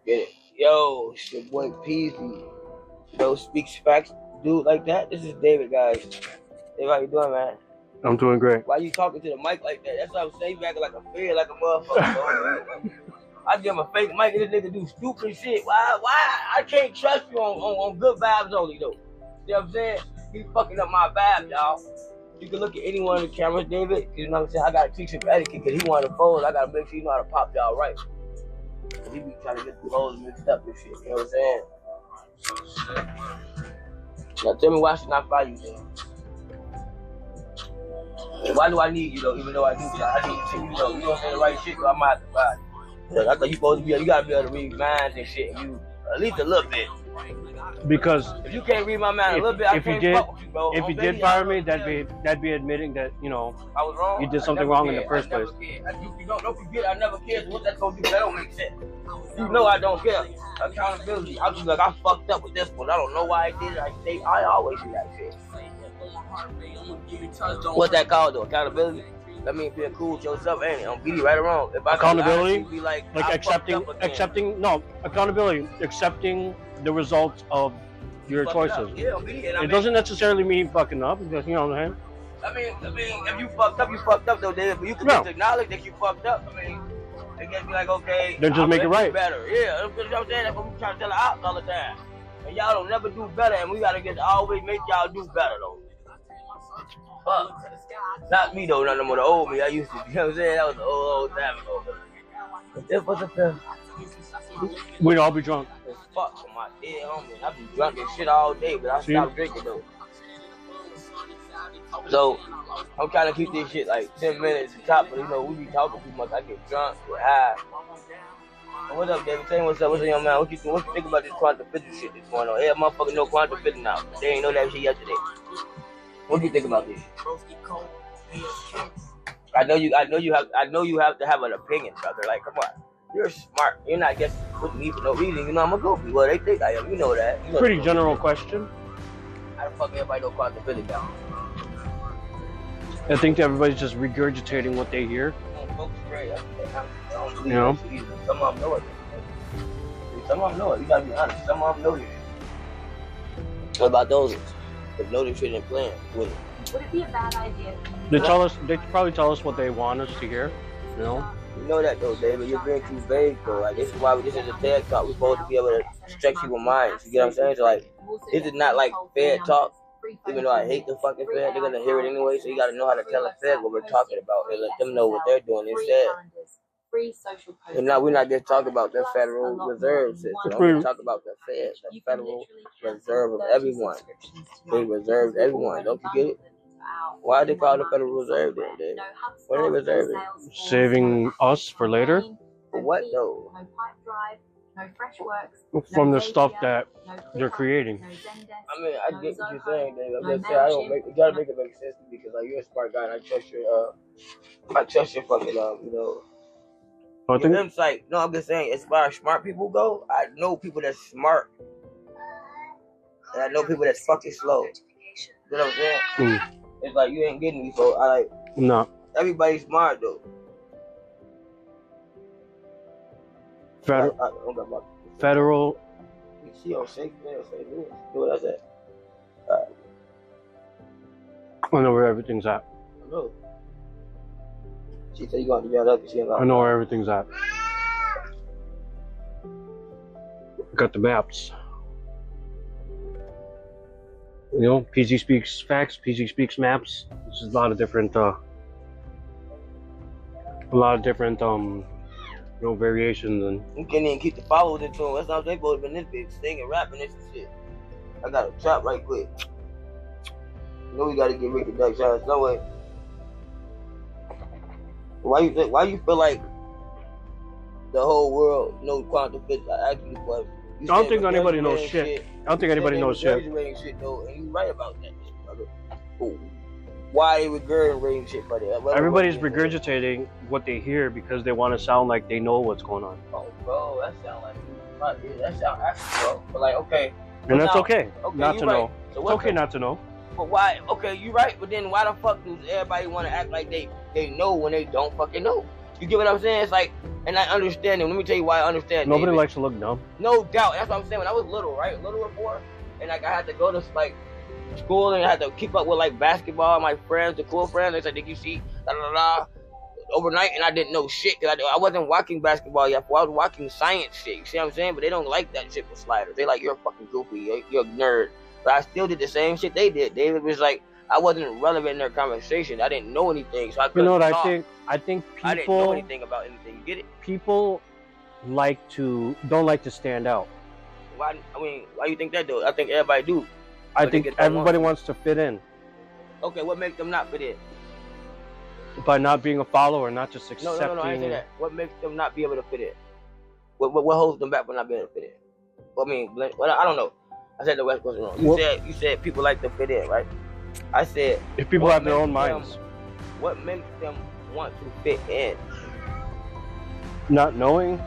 Get it. Yo, it's your boy Peezy. Yo, speaks facts, dude, like that. This is David, guys. Hey, how you doing, man? I'm doing great. Why you talking to the mic like that? That's what I'm saying. You acting like a fed, like a motherfucker, bro. I give him a fake mic and this nigga do stupid shit. Why? I can't trust you on good vibes only, though. See what I'm saying? He fucking up my vibe, y'all. You can look at any one of the cameras, David. You know what I'm saying? I gotta teach him etiquette because he want to fold. I gotta make sure you know how to pop y'all right. Cause he be trying to get the hoes mixed up and shit. You know what I'm saying? Now tell me why should I follow you, then? And why do I need you though? Even though I do, I need you. You know, you don't say the right shit, so I might have to buy it. I thought you supposed to be. You gotta be able to read minds and shit. And you at least a little bit. Because if you can't read my mind a little bit, I can't fuck with you, bro. If you did fire me, that'd be admitting that I was wrong. You did something wrong in the first place. You don't forget. I never cared. So what that's gonna do? That don't make sense. You know I don't care. Accountability. I was like, I fucked up with this one. I don't know why I did it. I always do that shit. What's that called though? Accountability. That means being cool with yourself, ain't it? On BD, right or wrong. If I accountability, be like accepting accountability, accepting the results of your choices. Yeah, it doesn't necessarily mean fucking up, because you know what I'm saying. I mean, if you fucked up though, David. But you can just acknowledge that you fucked up. I mean, they can be like, okay, then just make it right. Better, yeah. You know what I'm saying? That's what we try to tell the ops all the time. And y'all don't never do better, and we gotta always make y'all do better though. Fuck. Not me though, not no more the old me. I used to, you know what I'm saying? That was the old time ago. But this was a film. We'd all be drunk. Fuck for my dead homie. I be drunk and shit all day, but I stopped drinking though. So I'm trying to keep this shit like 10 minutes to top, but we be talking too much. I get drunk, get high. And what's up, David? Tell me what's up. What's up, young man? What you think about this quantum physics shit that's going on? Yeah, motherfucker know quantum physics now. They ain't know that shit yesterday. What do you think about this? I know you have to have an opinion, brother. Like, come on. You're smart. You're not just with me for no reason. You know I'm a goofy. Well, they think I am. You know that. You know pretty general question. How the fuck everybody know quantum physics now? I think everybody's just regurgitating what they hear. Folks, great. I don't believe that shit either. Some of them know it. Some of them know it. You gotta be honest. Some of them know this. What about those? If know this shit and playing with it. Would it be a bad idea? They probably tell us what they want us to hear. You know that though, David. You're being too vague though. Like, this is why this is a TED talk. We're supposed to be able to stretch people's minds. You get what I'm saying? So like, this is not like Fed talk. Even though I hate the fucking Fed, they're gonna hear it anyway. So you gotta know how to tell a Fed what we're talking about and let them know what they're doing instead. And now we're not just talking about the Federal Reserve system. We're talking about the Fed, the Federal Reserve of everyone. They reserved everyone. Don't you get it? Why they call it the Federal Reserve then, Dave? What are they reserving? Saving us for later. For what though? From the stuff that they're creating. I mean, I get what you're saying, Dave. I'm just saying, you gotta make it make sense to me because like you're a smart guy and I trust your fucking your insight. No, I'm just saying, as far as smart people go, I know people that's smart. And I know people that's fucking slow. You know what I'm saying? It's like you ain't getting me, so I like. No. Everybody's smart though. Federal. She on shake, man. Say this. Do what I said. Alright. I know where everything's at. I know. She said you going to jail up because she ain't. I know where everything's at. Got the maps. Peezy speaks facts, Peezy speaks maps. This is a lot of different variations and you can't even keep the followers into them. That's not they supposed to be this bitch singing, rapping this and shit. I gotta chop right quick. We gotta get reductions no way. Why you feel like the whole world knows quantum physics? I asked you the question. I don't think anybody knows shit. I don't think anybody knows shit. Shit though, and you right about that, brother. Why they regurgitating shit for that? Everybody's regurgitating what they hear because they want to sound like they know what's going on. Oh, bro, that sound like that sound accurate, bro. But like, okay. And that's okay not to know. So it's okay not to know. But why? Okay, you right. But then why the fuck does everybody want to act like they know when they don't fucking know? You get what I'm saying? It's like, and I understand it. Let me tell you why I understand. Nobody David. likes to look dumb. No doubt. That's what I'm saying. When I was little, right? Little before, and like I had to go to like school and I had to keep up with like basketball, my friends, the cool friends. They said, did you see overnight? And I didn't know shit because I wasn't watching basketball yet. I was watching science shit. You see what I'm saying? But they don't like that shit with sliders. They like, you're a fucking goofy. You're a nerd. But I still did the same shit they did. David was like, I wasn't relevant in their conversation. I didn't know anything, so I couldn't talk. I think people, I didn't know anything about anything. You get it? People don't like to stand out. Why? I mean, why you think that though? I think everybody do. I think everybody wants to fit in. Okay, what makes them not fit in? By not being a follower, not just accepting. No, I ain't say that. What makes them not be able to fit in? What holds them back from not being able to fit in? Well, I mean, I don't know. I said the West Coast wrong. You said people like to fit in, right? I said if people have their own minds. What makes them want to fit in? Not knowing.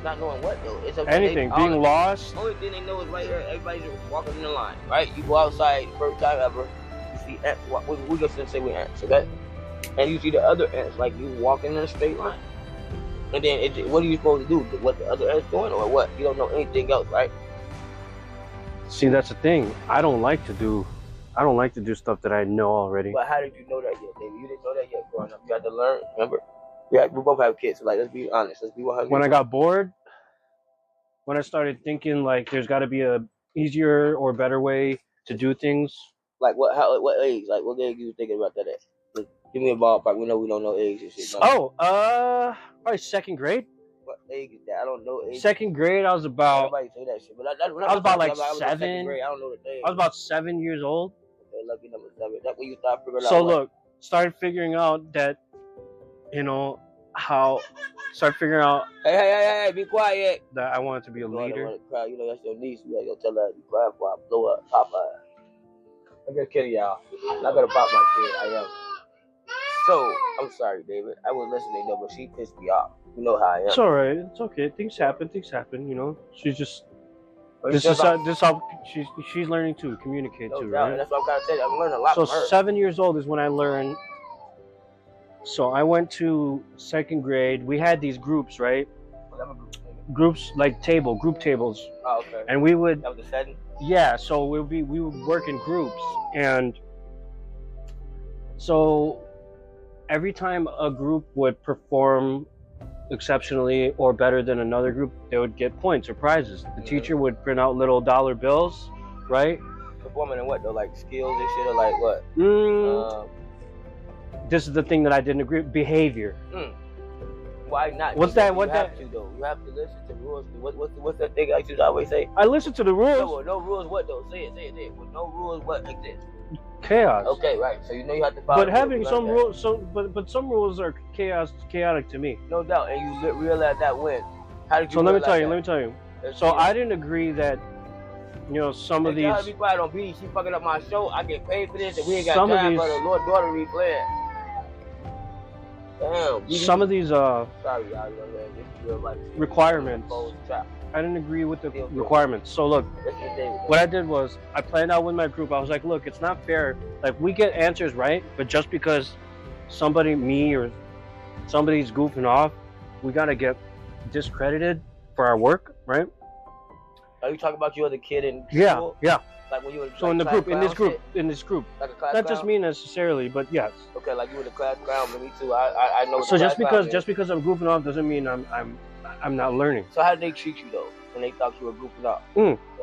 Not knowing what though? It's okay. Anything. Being lost. Only thing they know is right here. Everybody's just walking in the line, right? You go outside, first time ever. You see ants. We just say we ants, okay? And you see the other ants, like you walking in a straight line. And then what are you supposed to do? What the other ants doing or what? You don't know anything else, right? See, that's the thing. I don't like to do stuff that I know already. But how did you know that yet, baby? You didn't know that yet growing up. You had to learn, remember? Yeah, we both have kids, so like, let's be honest. Let's be 100. When I got bored, when I started thinking like there's got to be a easier or better way to do things. Like what age? Like what age you thinking about that at? Like, give me a ballpark. We know we don't know age and shit. No. Probably second grade. What age is that? I don't know age. Second grade, I was about. Everybody say that shit, but I was about like I was 7. Grade, I don't know the thing. I was about 7 years old. Okay, lucky number 7. That's when you start figuring out. So look, started figuring out that, start figuring out. Hey, be quiet. That I wanted to be a leader. You know that's your niece. You gotta go tell her to be quiet before I blow up, pop her. I'm just kidding, y'all. I'm not gonna pop my kid. I am. So I'm sorry, David. I was listening though, but she pissed me off. You know how I am. It's alright. It's okay. Things happen. She's just. This is how she's learning to communicate too, right? And that's what I'm kind of saying. I'm learning a lot from her. 7 years old is when I learned. So I went to second grade. We had these groups, right? Groups like group tables. Oh, okay. And we would. That was the setting? Yeah. So we would work in groups, and so every time a group would perform exceptionally or better than another group, they would get points or prizes. The teacher would print out little dollar bills, right? Performing in what though? Like skills and shit, or like what? This is the thing that I didn't agree with. Behavior. Why not? What's that? You have to though. You have to listen to rules. What's that thing I used to always say? I listen to the rules. No rules. What though? Say it. With no rules, what exists? Chaos. Okay, right. So you know you have to follow. But having some rules, but some rules are chaotic to me. No doubt, and you realize that when. How did you? So let me tell you. So I didn't agree that, some of these. You gotta be quiet on BD. She fucking up my show. I get paid for this, and we ain't got time for the Lord daughter replaying. Damn. Some of these sorry, y'all. This is real life. Requirements. I didn't agree with the requirements. So look, what I did was I planned out with my group. I was like, look, it's not fair. Like we get answers right, but just because me or somebody's goofing off, we gotta get discredited for our work, right? Are you talking about you as a kid in school? Yeah. Like when you were so like in this group. Like a class not clown? just me necessarily, but yes. Okay, like you were the class clown, but me too. I know. So just because I'm goofing off doesn't mean I'm not learning. So how did they treat you though when they thought you were goofing off?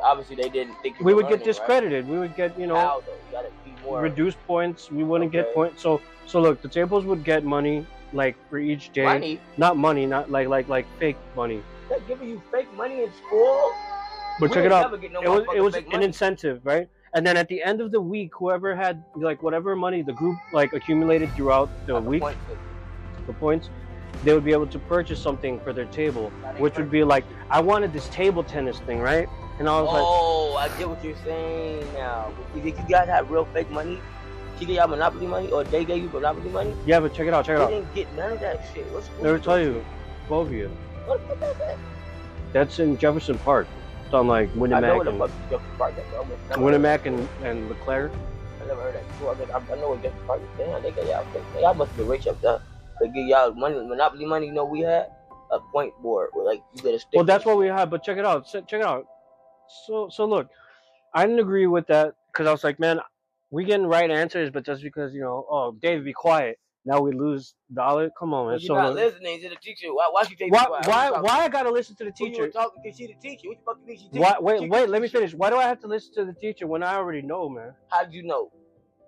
Obviously they didn't think you were We would learning, get discredited. Right? We would get How though? You gotta be more reduced points. We wouldn't get points. So look, the tables would get money like for each day. Money? Not money, not like fake money. They're giving you fake money in school. But check it out. It was an incentive, right? And then at the end of the week, whoever had like whatever money the group like accumulated throughout the week, the points, they would be able to purchase something for their table, which would be like, I wanted this table tennis thing, right? And I was like, I get what you're saying now. Did you guys have real fake money? She gave y'all Monopoly money, or they gave you Monopoly money? Yeah, but check it out. They didn't get none of that shit. What's Never tell you, Bovia. What is that? That's in Jefferson Park. It's on like Winnemac and Leclerc. I never heard that before. I know what Jefferson Park is. Damn, they got y'all fake. Y'all must be rich up there. They give y'all money, Monopoly money. You know we had a point board where like you get a stick. Well, that's what we had. But check it out. Check it out. So look, I didn't agree with that because I was like, man, we getting right answers, but just because oh, David, be quiet. Now we lose $1. Come on, man. You're not listening to the teacher. Why she take quiet? Why I gotta listen to the teacher? You were talking because she the teacher. What the fuck you mean she teacher? Wait, let me finish. Why do I have to listen to the teacher when I already know, man? How do you know?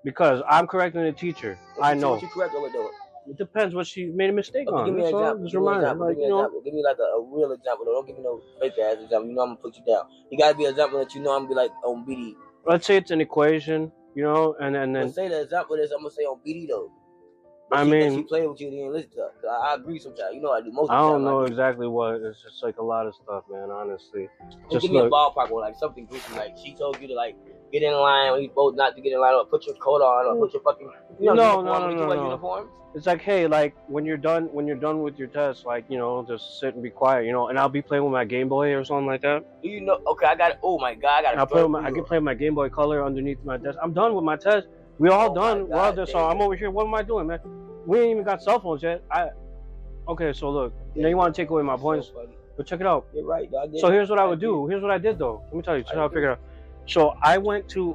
Because I'm correcting the teacher. I know. What you correct her with though? It depends what she made a mistake on. Give me an example. Just remind her. Like, give me like a real example. Don't give me no fake ass example. You know I'm gonna put you down. You gotta be an example that I'm gonna be like on BD. Let's say it's an equation, and then. Let's say the example is I'm gonna say on BD though. I mean, she played with you, didn't listen to her. I agree sometimes. You know I do most of the time. time. I don't know exactly what. It's just like a lot of stuff, man. Honestly, just give me a ballpark one, like something goofy, like she told you to like get in line when you both not to get in line, or put your coat on, or put your fucking no. Uniforms. It's like, hey, like when you're done with your test, like just sit and be quiet, and I'll be playing with my Game Boy or something like that. Do you know? Okay, I got it. Oh my god, I got it. I can play with my Game Boy Color underneath my desk. I'm done with my test. We all done. We're all done. So I'm over here. What am I doing, man? We ain't even got cell phones yet. Okay, so look, now you want to take away my points, but check it out. You're right, dog. So here's what I would do. Here's what I did though. Let me tell you. How I figured it out. So I went to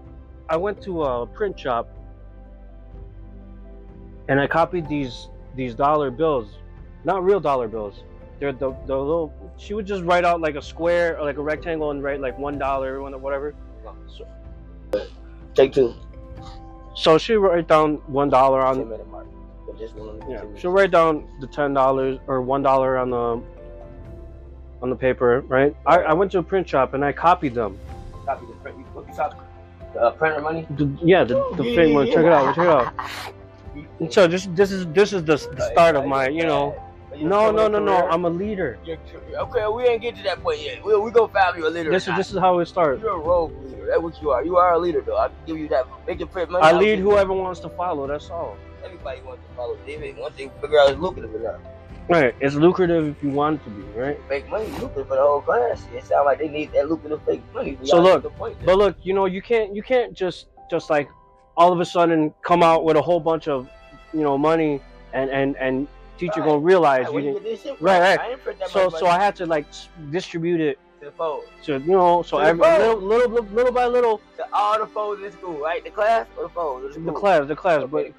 a print shop, and I copied these dollar bills, not real dollar bills. They're the little. She would just write out like a square or like a rectangle and write like $1, whatever. So, take two. So she write down $1 on. Yeah, she'll write down the $10 or $1 on the paper, right? I went to a print shop and I copied them. Copy the print. What you copy? The printer money? The print one. Check it out. And so this is the start of my, No. I'm a leader. Okay, we ain't get to that point yet. We gonna find you a leader. This is how it starts. You're a rogue leader. That's what you are. You are a leader, though. I can give you that. Make the print money. I lead whoever wants to follow. That's all. Everybody wants to follow David once they figure out it's lucrative enough. Right, it's lucrative if you want it to be, right? Fake money is lucrative for the whole class. It sounds like they need that lucrative fake money. So look, you can't just like all of a sudden come out with a whole bunch of money and teacher gonna realize you didn't. Right. So I had to like distribute it to the fold. So every little by little. To all the folds in school, right? The class or the folds? The class. Okay,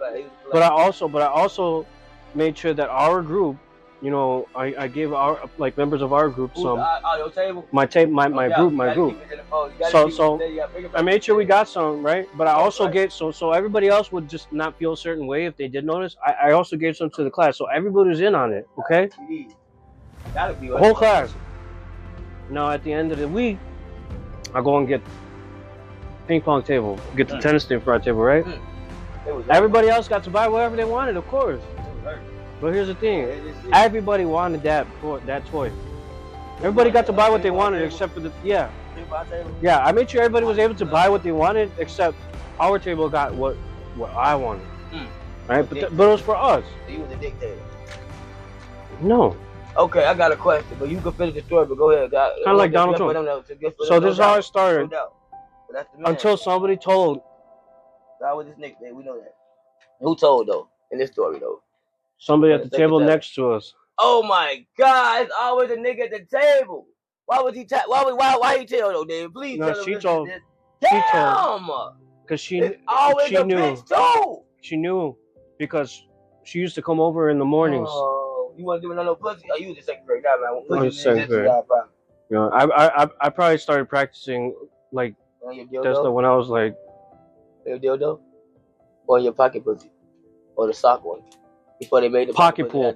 but I also made sure that our group, I gave our like members of our group some. Your table. My group. So I made sure we got some, right? But I also gave so everybody else would just not feel a certain way if they did notice. I also gave some to the class, so everybody was in on it. Okay. The whole class. Now at the end of the week, I go and get ping-pong table, get the tennis thing for our table, right? Everybody else got to buy whatever they wanted, of course. But here's the thing: everybody wanted that toy. Everybody got to buy what they wanted, except for the I made sure everybody was able to buy what they wanted, except our table got what I wanted, right? But it was for us. So you was a dictator. No. Okay, I got a question, but you can finish the story. But go ahead. Kind of like Donald Trump. So this is how it started. Until somebody told. That was his nickname. We know that. Who told though? In this story though. Somebody at the table next to us. Oh my God! It's always a nigga at the table. Why was he? Why he tell though, David? Please. No, tell she him told. Damn. Because she knew. She knew because she used to come over in the mornings. Oh, you want to do no pussy? Oh, you was the second grade guy, man. I was second grade. I probably started practicing like that's when I was like. Your dildo, or your pocket pussy, or the sock one. Before they made the pocket pool. They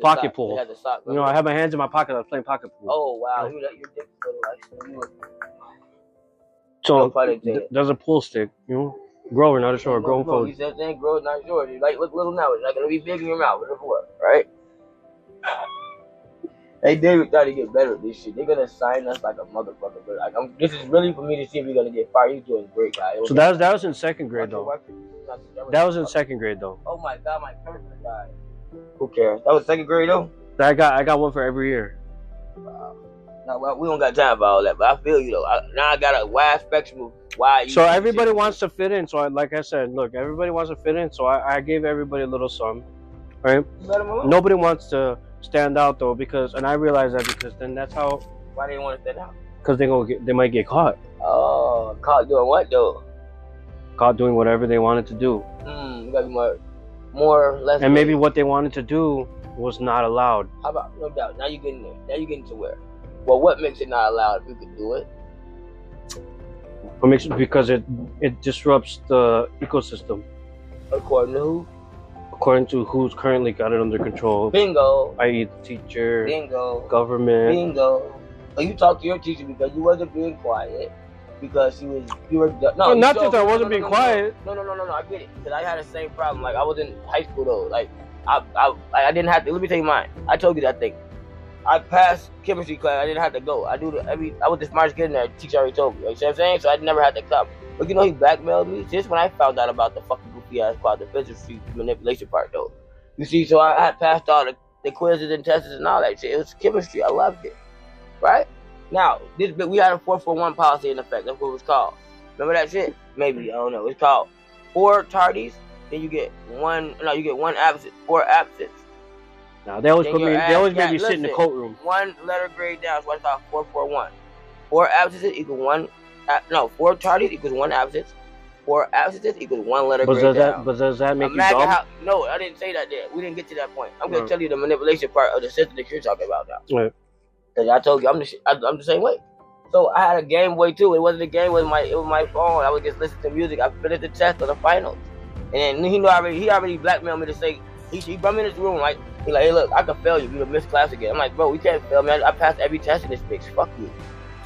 had the sock, I had my hands in my pocket. I was playing pocket pool. Oh wow, you let your dick like. So there's a pool stick, grower, not a short, growing forward. He said, "Grow, not short." Like look little now. It's not gonna be big in your mouth before, right? Hey, David tried to get better at this shit. They're gonna sign us like a motherfucker. But like, this is really for me to see if you're gonna get fired. You're doing great, guy. So that was in second grade though. That was in second grade though. Oh my God, my person died. Who cares? That was second grade though. I got one for every year. Wow. Now we don't got time for all that, but I feel you though. Now I got a wide spectrum of why. So everybody wants to fit in. So like I said, look, everybody wants to fit in. So I gave everybody a little sum. right? Let them alone. Nobody wants to stand out though, and I realize that because then that's how. Why they want to stand out? Because they might get caught. Oh, caught doing what though? Caught doing whatever they wanted to do. You gotta be more or less. And maybe what they wanted to do was not allowed. How about, no doubt, now you're getting there. Now you're getting to where? Well, what makes it not allowed if you can do it? What makes it, because it disrupts the ecosystem. According to who? According to who's currently got it under control. Bingo. I.e. the teacher. Bingo. Government. Bingo. So you talked to your teacher because you wasn't being quiet. Because you were no, not that I wasn't being quiet. No, I get it. Because I had the same problem. Like, I was in high school though. Like, I didn't have to. Let me tell you mine. I told you that thing. I passed chemistry class. I didn't have to go. I was the smartest kid in there. The teacher already told me. You see what I'm saying? So I never had to come. But you know, he blackmailed me. Just when I found out about the fucking goofy ass part, the physics manipulation part though. You see, so I had passed all the quizzes and tests and all that shit. It was chemistry. I loved it. Right? Now, we had a 4-for-1 policy in effect. That's what it was called. Remember that shit? Maybe, I don't know. It's called 4 tardies, then you get 1 absent, 4 absents. Now, they always made me sit in the coat room. 1 letter grade down, that's what it's called 4-4-1. 4 absences equals 1, 4 tardies equals 1 absence. 4 absences equals 1 letter grade down. But does that make you dumb? No, I didn't say that there. We didn't get to that point. I'm going to tell you the manipulation part of the system that you're talking about now. Right. Cause I told you I'm the same way. So I had a Game Boy too. It wasn't a Game Boy, it was my phone. I would just listen to music. I finished the test for the finals, and then he already blackmailed me to say he brought me in this room like he like, hey look, I could fail you. You would miss class again. I'm like, bro, we can't fail, man. I passed every test in this bitch. Fuck you.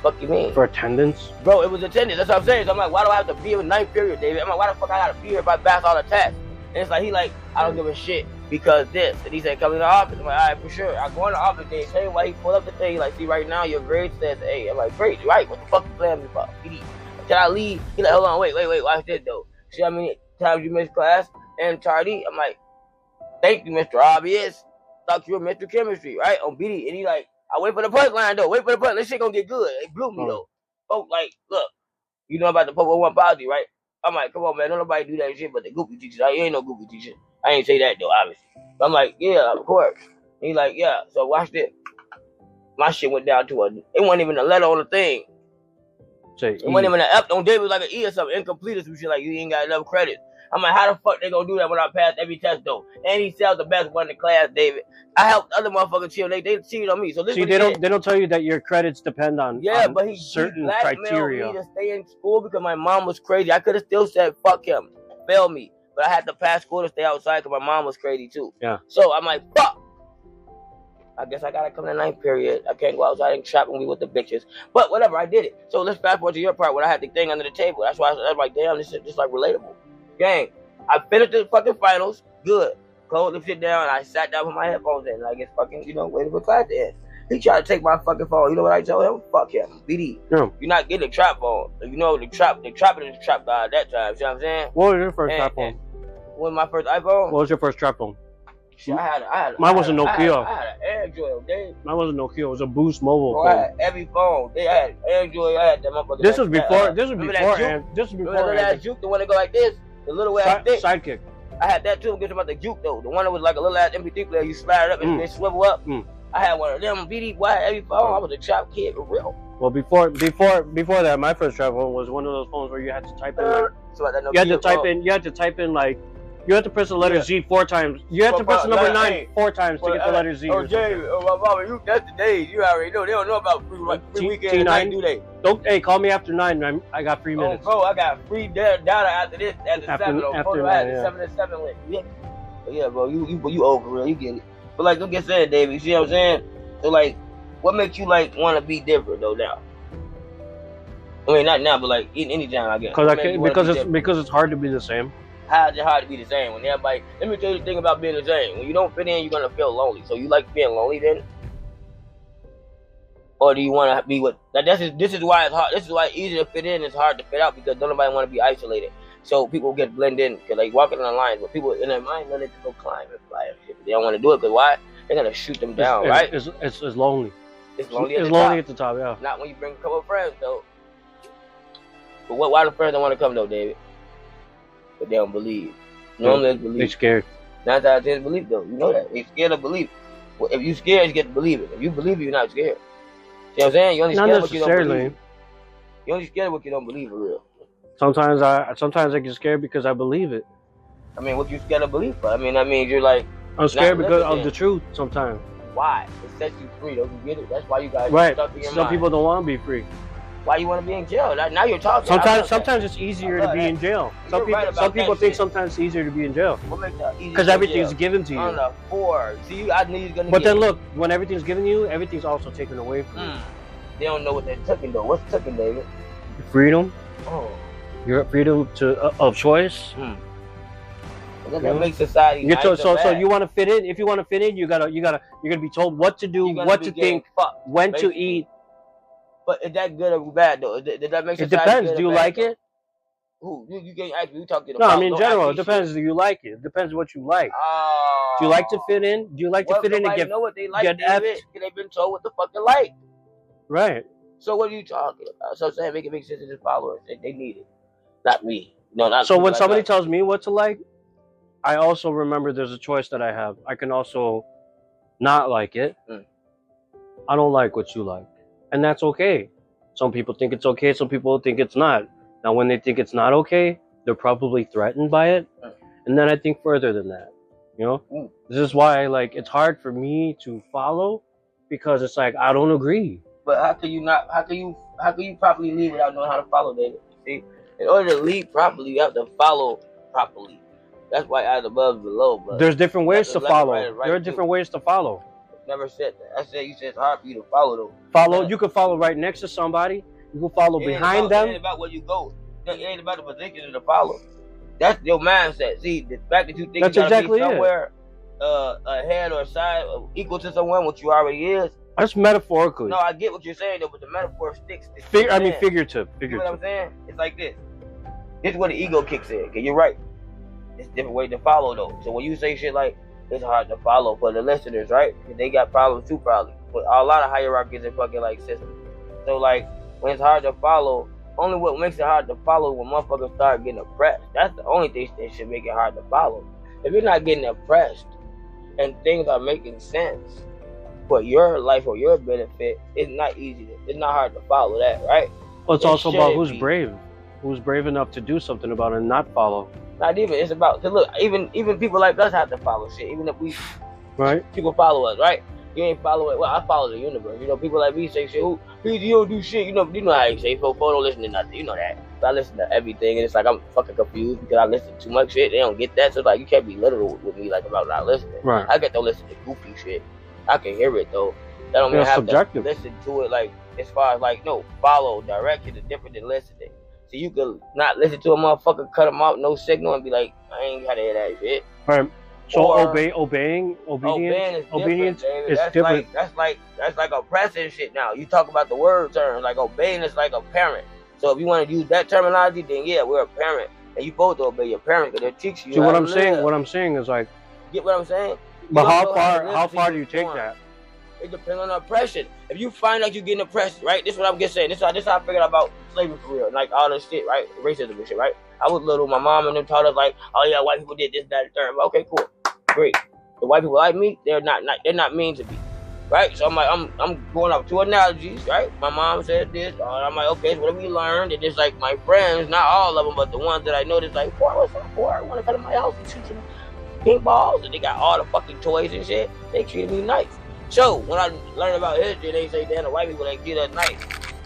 Fuck you mean? For attendance? Bro, it was attendance. That's what I'm saying. So I'm like, why do I have to be in 9th period, David? I'm like, why the fuck I gotta be here if I pass all the tests? And it's like I don't give a shit. Because this, and he said, come in the office. I'm like, all right, for sure. I go in the office, they tell you why he pulled up the thing. Like, see, right now, your grade says A. I'm like, great, right? What the fuck you playing me for? Can I leave? He like, hold on, wait, watch this, though. See how many times you missed class and tardy? I'm like, thank you, Mr. Obvious. Thought you were Mr. Chemistry, right? On BD. And he like, I wait for the punchline, though. Wait for the punch. This shit gonna get good. It blew me, though. Folks, like, look, you know about the 4-1 policy, right? I'm like, come on, man. Don't nobody do that shit but the goofy teachers. You ain't no goofy teacher. I ain't say that, though, obviously. I'm like, yeah, of course. He like, yeah. So watch this. My shit went down to it wasn't even a letter on the thing. It wasn't even an F on David, like an E or something, incomplete or some shit, like you ain't got enough credit. I'm like, how the fuck they gonna do that when I pass every test though? And he sells the best one in the class, David. I helped other motherfuckers chill. They cheated on me. So this they don't tell you that your credits depend on but he certain blackmailed criteria. Me to stay in school because my mom was crazy. I could have still said fuck him, fail me. But I had to pass school to stay outside because my mom was crazy too. Yeah. So I'm like, fuck. I guess I gotta come to 9th period. I can't go outside and trap and be with the bitches. But whatever, I did it. So let's fast forward to your part when I had the thing under the table. That's why I was like, damn, this is just like relatable. Gang, I finished the fucking finals. Good. Closed the shit down. And I sat down with my headphones in. And I guess fucking, waiting for class to end. He tried to take my fucking phone. You know what I told him? Fuck him. BD. Yeah. You're not getting a trap phone. You know, the trapping is the trap guy at that time. See what I'm saying? What was your first trap phone? What was my first iPhone? What was your first trap phone? Shit, mine was a Nokia. I had an Android, okay? Mine was a Nokia. It was a Boost mobile phone. I had every phone. I had Android. I had that motherfucker. This was before. This was before. That Juke, the one that go like this, the little ass stick. Sidekick. I had that too. Get about the Juke though. The one that was like a little ass MP3 player. You slide it up and they swivel up. I had one of them. BD. Boy, every phone. I was a trap kid for real. Well, before that, my first trap phone was one of those phones where you had to type in like. You had to type in like. You have to press the letter Z 4 times. You have to press the number 9 4 times to get the letter Z. Oh, Jay, my mama, that's the days. You already know. They don't know about free weekends. T9, do they? Hey, call me after 9. I got 3 minutes. Oh, bro, I got free data after this. After 7. After I had the 7 and 7 link. Yeah. But yeah, bro, you old for real. You get it. But like, like I said, David, you see what I'm saying? So like, what makes you like want to be different though now? I mean, not now, but like any time, I guess. Because it's hard to be the same. How is it hard to be the same when everybody? Let me tell you the thing about being the same. When you don't fit in, you're gonna feel lonely. So you like being lonely then, or do you want to be with? This is why it's hard. This is why it's easy to fit in. It's hard to fit out because nobody want to be isolated. So people get blend in because they walking in the lines, but people in their mind know they can go climb and fly and shit. But they don't want to do it because why? They're gonna shoot them down, right? It's lonely. It's lonely. It's lonely at the top, yeah. Not when you bring a couple of friends though. But why the friends don't want to come though, David? But they don't believe. Normally believe. They scared. 9 times out of 10 is belief, though. You know that. They scared of belief. Well, if you scared, you get to believe it. If you believe it, you're not scared. See what I'm saying? You only scared of what you don't believe. You only scared of what you don't believe for real. Sometimes I get scared because I believe it. I mean, what you scared of belief for? I mean, you're like... I'm scared because of the truth sometimes. Why? It sets you free. Don't you get it? That's why you guys right. stuck in your Some mind. people don't want to be free. Why you want to be in jail? Now you're talking. Sometimes it's easier to be in jail. Some people think sometimes it's easier to be in jail. What makes that easier? Because everything's given to you. On the 4. See, I knew you was gonna. But then look, when everything's given you, everything's also taken away from you. They don't know what they're taking though. What's taking, David? Freedom. Oh. Your freedom of choice. That makes society. So you want to fit in. If you want to fit in, you're gonna be told what to do, what to think, when to eat. But is that good or bad though? Did that make society? It depends. Do you like it? Who you can't ask me? You talking about? No, I mean in general. It depends. Do you like it? It depends what you like. Do you like to fit in? Do you like to fit in and get know what they like? Get David? They've been told what the fuck they like. Right. So what are you talking about? So I'm saying make it make sense to the followers. They need it, not me. No, not. So when somebody tells me what to like, I also remember there's a choice that I have. I can also not like it. I don't like what you like, and that's okay. Some people think it's okay. Some people think it's not. Now, when they think it's not okay, they're probably threatened by it. And then I think further than that. You know, this is why it's hard for me to follow because it's like I don't agree. But how can you properly lead without knowing how to follow, David? See, in order to lead properly, you have to follow properly. That's why as above is below. But there's different ways to follow. There are different ways to follow. Never said that. I said you said it's hard for you to follow though. Follow. You can follow right next to somebody. You can follow behind them. It ain't about where you go. It ain't about the position to follow. That's your mindset. See, the fact that you think you gotta be somewhere ahead or side equal to someone, what you already is. That's metaphorically. No, I get what you're saying though, but the metaphor sticks. Figurative. You know what I'm saying? It's like this. This is where the ego kicks in. Okay, you're right. It's a different way to follow though. So when you say shit like it's hard to follow for the listeners, right? They got problems too, probably. But a lot of hierarchies and fucking systems. So when it's hard to follow, only what makes it hard to follow when motherfuckers start getting oppressed. That's the only thing that should make it hard to follow. If you're not getting oppressed and things are making sense for your life or your benefit, it's not easy. It's not hard to follow that, right? Well, it's also about who's brave. Who's brave enough to do something about it and not follow. Not even. It's about, cause look, even people like us have to follow shit. Even if people follow us, right? You ain't follow it. Well, I follow the universe. You know, people like me say shit. You don't do shit. You know how you say. Folks don't listen to nothing. You know that. But I listen to everything, and it's like I'm fucking confused because I listen to too much shit. They don't get that. So it's like you can't be literal with me about not listening. Right. I get to listen to goofy shit. I can hear it though. That don't mean I have to listen to it as far as follow direction is different than listening. So you could not listen to a motherfucker, cut him out, no signal, and be like, I ain't gotta hear that shit. Right. So obedience is different. That's like oppressive shit now. You talk about the word terms, like obeying is like a parent. So if you want to use that terminology, then yeah, we're a parent. And you both obey your parent because they're teaching you. See, what I'm saying is get what I'm saying? But how far do you take that? It depends on the oppression. If you find out you're getting oppressed, right? This is what I'm just saying. This is how I figured out about slavery for real. All this shit, right? Racism and shit, right? I was little. My mom and them taught us oh yeah, white people did this, that, and third. Okay, cool, great. The white people like me, they're not mean to me, right? So I'm going up two analogies, right? My mom said this, and I'm like, okay, so what have we learned? And it's my friends, not all of them, but the ones that I noticed, boy, what's up, boy? I want to come to my house and shoot some ping balls, and they got all the fucking toys and shit. They treated me nice. So when I learned about history, they say, damn, the white people ain't treat us nice.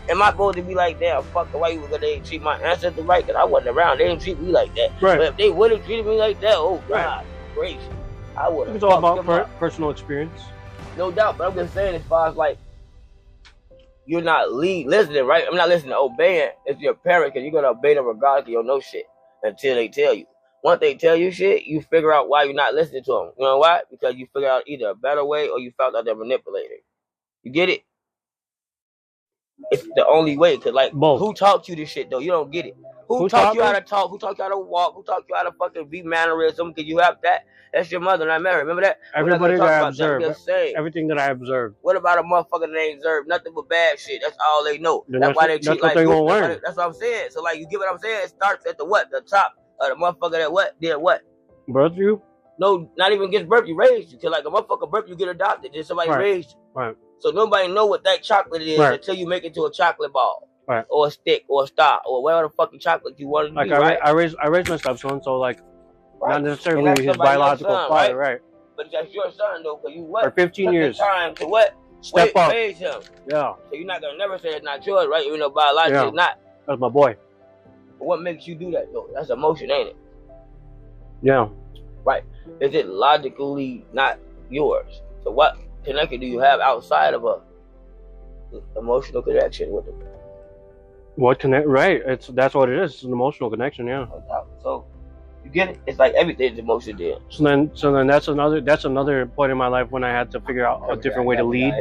Am I supposed to be like, damn, fuck the white people because they treat my ancestors right? Because I wasn't around. They didn't treat me like that. Right. But if they would have treated me like that, oh, God, gracious. I would have. It's all about personal experience. No doubt. But I'm just saying, as far as you're not listening, right? I'm not listening to obeying. It's your parent because you're going to obey them regardless of your no shit until they tell you. Once they tell you shit, you figure out why you're not listening to them. You know why? Because you figure out either a better way or you found out they're manipulating. You get it? It's the only way. Because, both. Who taught you this shit, though? You don't get it. Who taught you how to talk? Who taught you how to walk? Who taught you how to fucking be mannerism? Because you have that. That's your mother, not Mary. Remember that? Everybody that I observed. Everything that I observed. What about a motherfucker that ain't observed nothing but bad shit? That's all they know. That's why they treat what they gonna learn. That's what I'm saying. So, you get what I'm saying? It starts at the what? The top of the motherfucker that what? Did what? Birth you? No, not even gets birth, you raised you. Cause like a motherfucker birth, you get adopted. Then somebody raised you. Right. So nobody know what that chocolate is until you make it to a chocolate ball. Right. Or a stick or a star or whatever the fucking chocolate you want to like be, right? I raised my stepson, so like not necessarily his biological father, right? But that's your son though, because you what? For 15 years. Time to what? Step up. Raise him. Yeah. So you're not gonna never say it's not yours, right? Even though biologically it's not. That's my boy. But what makes you do that though? That's emotion, ain't it? Yeah. Right. Is it logically not yours? So what connection do you have outside of a emotional connection with them? What connect? Right. That's what it is. It's an emotional connection. Yeah. So you get it. It's like everything's emotion there. So then that's another point in my life when I had to figure out a different way to lead.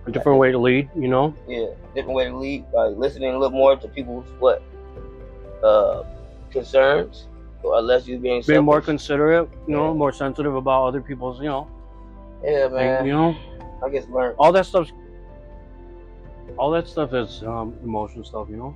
A different way to lead. You know. Yeah. Different way to lead by listening a little more to people's concerns, or unless you being more considerate. You know, more sensitive about other people's. You know. Yeah, man. And, you know. I guess learn all that stuff is emotional stuff, you know.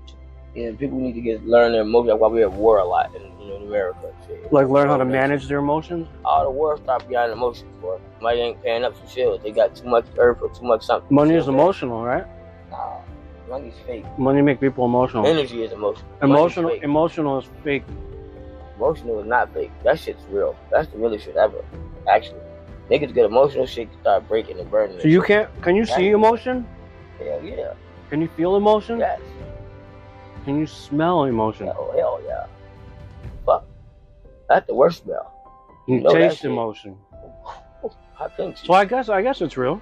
Yeah, people need to learn their emotions. That's why we're at war a lot in America. Shit. Like learn how to manage their emotions. All the war stop behind emotions, boy. Somebody ain't paying up some shit. They got too much earth or too much something. Money is emotional, right? Nah, money's fake. Money make people emotional. Energy is emotional. Emotional is fake. Emotional is not fake. That shit's real. That's the realest shit ever. Actually, niggas get emotional shit to start breaking and burning. So you can you see emotion? Hell yeah. Can you feel emotion? Yes. Can you smell emotion? Oh, hell yeah. Fuck. That's the worst smell. You taste emotion. I think so. So I guess it's real.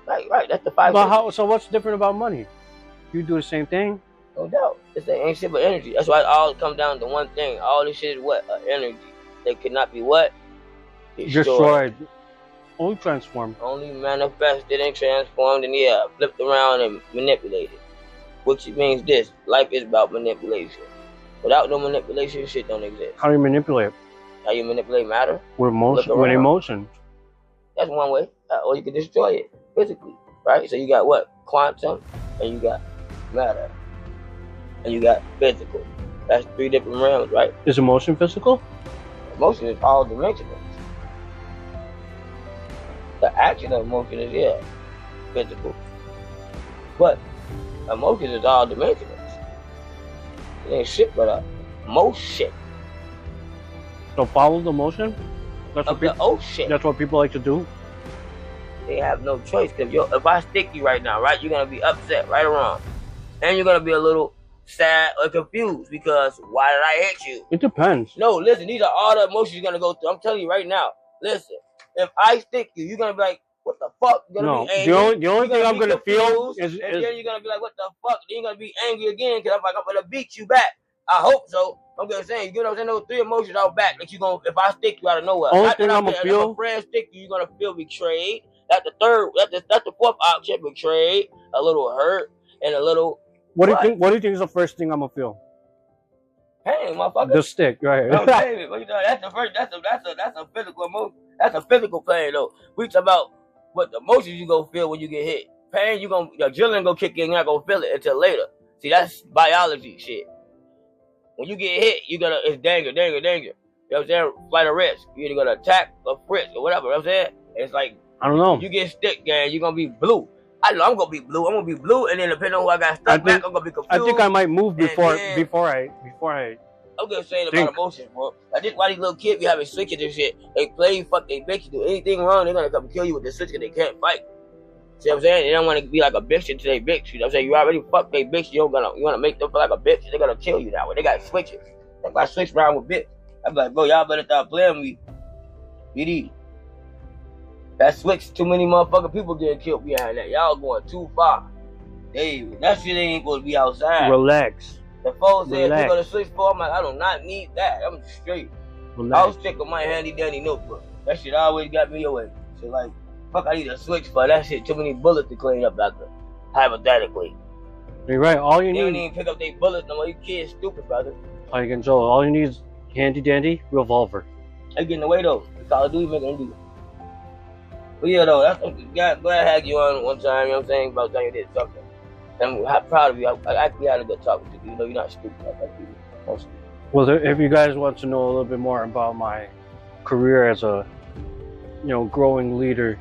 Right. That's the five. But so what's different about money? You do the same thing. No doubt. It's ain't shit but energy. That's why it all comes down to one thing. All this shit is what? Energy. They cannot be what? Destroyed. Only transformed. Only manifested and transformed and flipped around and manipulated. Which means this. Life is about manipulation. Without no manipulation, shit don't exist. How do you manipulate? How you manipulate matter? With emotion. With emotion. That's one way. Or you can destroy it physically. Right? So you got what? Quantum, and you got matter. And you got physical. That's 3 different realms, right? Is emotion physical? Emotion is all dimensional. The action of emotion is, physical. But emotion is all dimensional. It ain't shit but motion. So follow the motion? That's what people like to do? They have no choice. Because if I stick you right now, right, you're going to be upset, right or wrong. And you're going to be a little sad or confused because why did I hit you? It depends. No, listen, these are all the emotions you're going to go through. I'm telling you right now. Listen. If I stick you, you're gonna be like, what the fuck? You're gonna be angry. The only thing I'm gonna feel is and then you're gonna be like, what the fuck? Then you're gonna be angry again because I'm gonna beat you back. I hope so. I'm gonna say, you get what I'm saying? Those 3 emotions out back that you gonna, if I stick you out of nowhere. Only thing I'm gonna feel. If a friend stick you, you're gonna feel betrayed. That's the third. That's the 4th option. Betrayed, a little hurt, and a little. What do you think is the first thing I'm gonna feel? Pain, motherfucker. The stick, right? No, baby, but that's the first. That's a physical emotion. That's a physical pain, though. We talk about what the emotions you gonna feel when you get hit. Pain, your adrenaline gonna kick in. You're not gonna feel it until later. See, that's biology shit. When you get hit, it's danger. You know what I'm saying? Flight or risk. You're either gonna attack or frisk or whatever. You know what I'm saying? It's like I don't know. You get stick, gang. You're gonna be blue. I know I'm gonna be blue. I'm gonna be blue, and then depending on who I got stuck back, I'm gonna be confused. I think I might move before I. I'm just saying about emotions, bro. Like this, why these little kids be having switches and shit. They play, fuck, they bitch. You do anything wrong, they're gonna come kill you with the switch because they can't fight. See what I'm saying? They don't want to be like a bitch until they bitch. You know what I'm saying? You already fuck they bitch. You wanna make them feel like a bitch. They're gonna kill you that way. They got switches. If I switch around with bitch, I'm like, bro, y'all better stop playing with me. BD. That switch, too many motherfucking people getting killed behind that. Y'all going too far. That shit ain't supposed to be outside. Relax. The phone said you're gonna switch for. I'm like, I do not need that. I'm straight. I was sick of my handy dandy notebook. That shit always got me away. So like, fuck, I need a switch for that shit. Too many bullets to clean up after. Hypothetically. You're right. All you they need. Don't even pick up their bullets no more. You kids stupid, brother. I control. All you need is handy dandy revolver. They getting away though. Call of Duty making them do it. But yeah, though, glad I had you on one time. You know what I'm saying? About time you did something. I'm proud of you. I actually had a good talk with you. You know, you're not stupid like that. Mostly. Well, if you guys want to know a little bit more about my career as a, growing leader,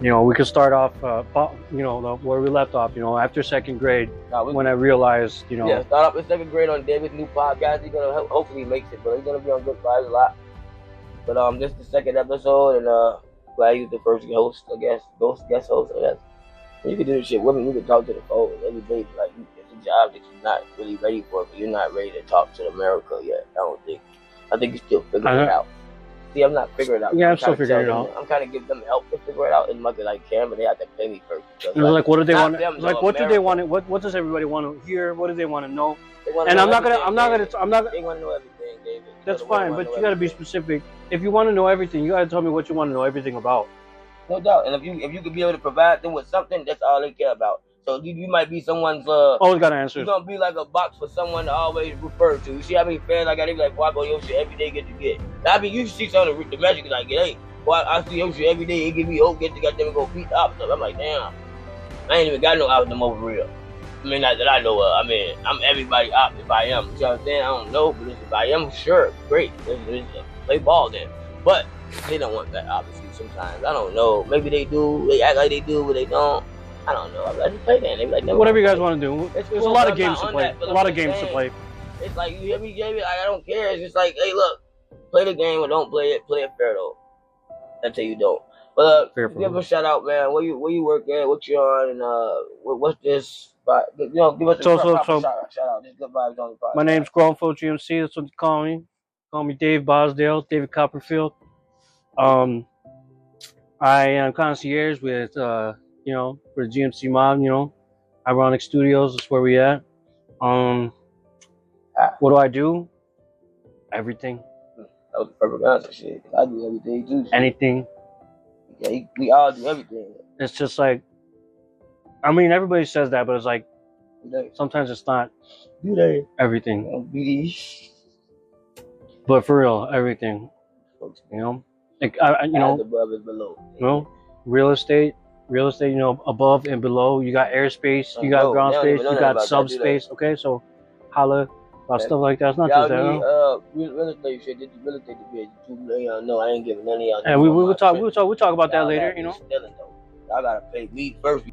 we could start off, where we left off, after second grade, when I realized, Yeah, start off in second grade on David's new podcast. He's gonna hopefully makes it, but he's gonna be on Good Vibes a lot. But this is the second episode, and glad he's the first host, I guess, guest host, I guess. You can do this shit with me. You can talk to the phone every day. Like, it's a job that you're not really ready for, but you're not ready to talk to America yet. I think you're still figuring it out. See, I'm not figuring it out. Yeah, I'm still figuring it out. I'm kind of giving them help to figure it out as much as I can, but they have to pay me first. Like, what do they want? Like, what do they want? What does everybody want to hear? What do they want to know? And I'm not gonna. They want to know everything, David. That's fine, but you gotta be specific. If you want to know everything, you gotta tell me what you want to know everything about. No doubt. And if you could be able to provide them with something, that's all they care about. So you might be someone's always got answers. You're gonna be like a box for someone to always refer to. You see how many fans I got? They be like, "Boy, I go your shit every day, get to get." I mean, you see some of the magic like, "Hey, boy, I see your shit every day. It give me hope, get to get them and go beat the opposite." I'm like, damn, I ain't even got no opposite over real. I mean, not that I know of. I mean, I'm everybody op if I am. You know what I'm saying? I don't know, but if I am, sure, great. Play ball then. But they don't want that, obviously, sometimes. I don't know. Maybe they do. They act like they do, but they don't. I don't know. I'm like, just play that. They be like, whatever you guys want to do. There's a lot of games to play. A lot of games to play. It's like, you hear me, Jamie? I don't care. It's just like, hey, look, play the game or don't play it. Play it fair, though. Until you don't. But give them a shout out, man. Where you work at? What you on? And what's this? Give us a shout out. This Good Vibes Only podcast. My name's Growfo GMC. That's what you call me. Call me Dave Bosdale, David Copperfield. I am concierge with for the GMC mob. IroniK Studios. That's where we at. What do I do? Everything. That was the perfect answer, shit. I do everything too. Shit. Anything. Yeah, we all do everything. It's just like, I mean, everybody says that, but it's like, sometimes it's not. Do they? Everything. But for real, everything. Like above and below. Real estate. Above and below. You got airspace. You got ground space. You got subspace. Okay, so holla about stuff like that. It's not just that. Real estate shit. Did you real estate the bitch? No, I ain't giving none of y'all. And we'll talk about that later. Stealing, though. Y'all gotta pay me first.